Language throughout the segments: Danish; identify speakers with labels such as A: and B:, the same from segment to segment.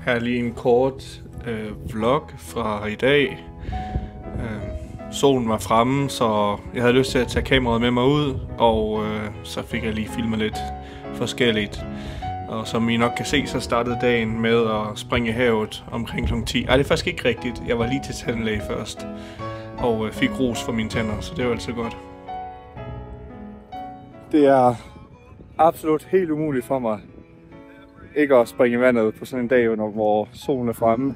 A: Her er lige en kort vlog fra i dag. Solen var fremme, så jeg havde lyst til at tage kameraet med mig ud, og så fik jeg lige filmet lidt forskelligt. Og som I nok kan se, så startede dagen med at springe i havet omkring kl. 10. Ej, det er faktisk ikke rigtigt. Jeg var lige til tandlæge først, og fik ros for mine tænder, så det var altid godt. Det er absolut helt umuligt for mig ikke at springe i vandet på sådan en dag, hvor solen er fremme.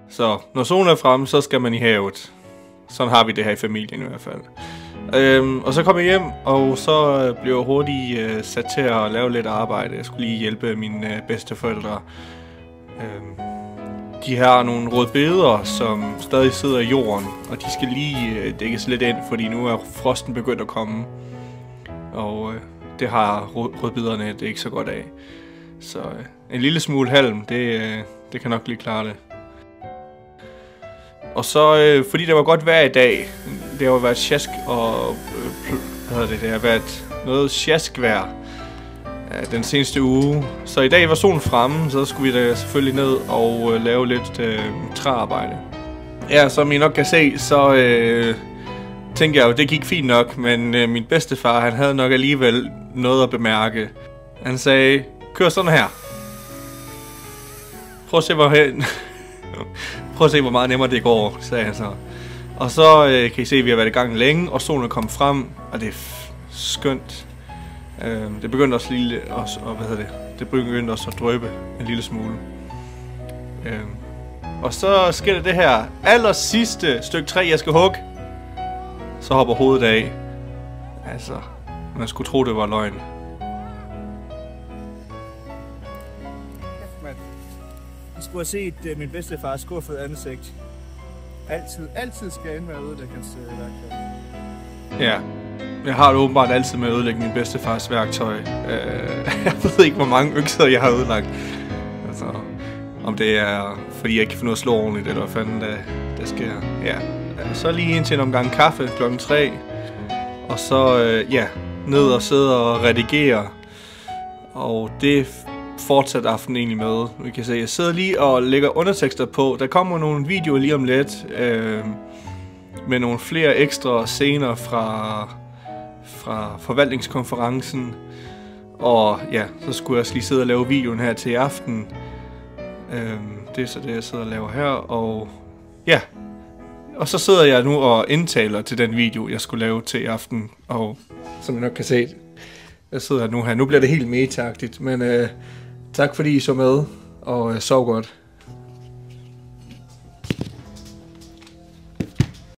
A: Så når solen er fremme, så skal man i havet. Sådan har vi det her i familien i hvert fald. Og så kom jeg hjem, og så blev jeg hurtigt sat til at lave lidt arbejde. Jeg skulle lige hjælpe mine bedsteforældre. De har nogle rødbeder, som stadig sidder i jorden, og de skal lige dækkes lidt ind, fordi nu er frosten begyndt at komme. Og det har rødbederne det ikke så godt af. Så en lille smule halm, det kan nok lige klare det. Og så, fordi det var godt vejr i dag, det har været sjask og, det har været noget sjaskvejr den seneste uge. Så i dag var solen fremme, så skulle vi da selvfølgelig ned og lave lidt træarbejde. Ja, som I nok kan se, så tænker jeg jo, det gik fint nok, men min bedstefar, han havde nok alligevel noget at bemærke. Han sagde, kør sådan her. Prøv at se, hvor meget nemmere det går, sagde han så. Og så kan I se, at vi har været i gang længe, og solen er kommet frem, og det er skønt. Det begyndte også lige det begyndte også at dryppe en lille smule. Og så sker det her aller sidste stykke træ, jeg skal hugge. Så hopper hovedet af. Altså, man skulle tro, det var løgn.
B: Jeg skulle have set min bedstefars skuffede ansigt. Altid skal jeg ind med at ødelægge hans værktøj.
A: Ja, jeg har det åbenbart altid med at ødelægge min bedstefars værktøj. Jeg ved ikke, hvor mange økser jeg har ødelagt. Altså, om det er, fordi jeg ikke kan finde noget at slå ordentligt, eller hvad fanden der sker. Ja, så lige indtil en omgang kaffe klokken 3. Og så, ned og sidde og redigere. Og det fortsat aften egentlig med. Vi kan se, jeg sidder lige og lægger undertekster på. Der kommer nogle videoer lige om lidt med nogle flere ekstra scener fra forvaltningskonferencen. Og ja, så skulle jeg også lige sidde og lave videoen her til i aften. Det er så det, jeg sidder og laver her. Og ja, og så sidder jeg nu og indtaler til den video, jeg skulle lave til i aften. Og som I nok kan se, jeg sidder nu her. Nu bliver det helt meta-agtigt, men tak fordi I så med, og sov godt.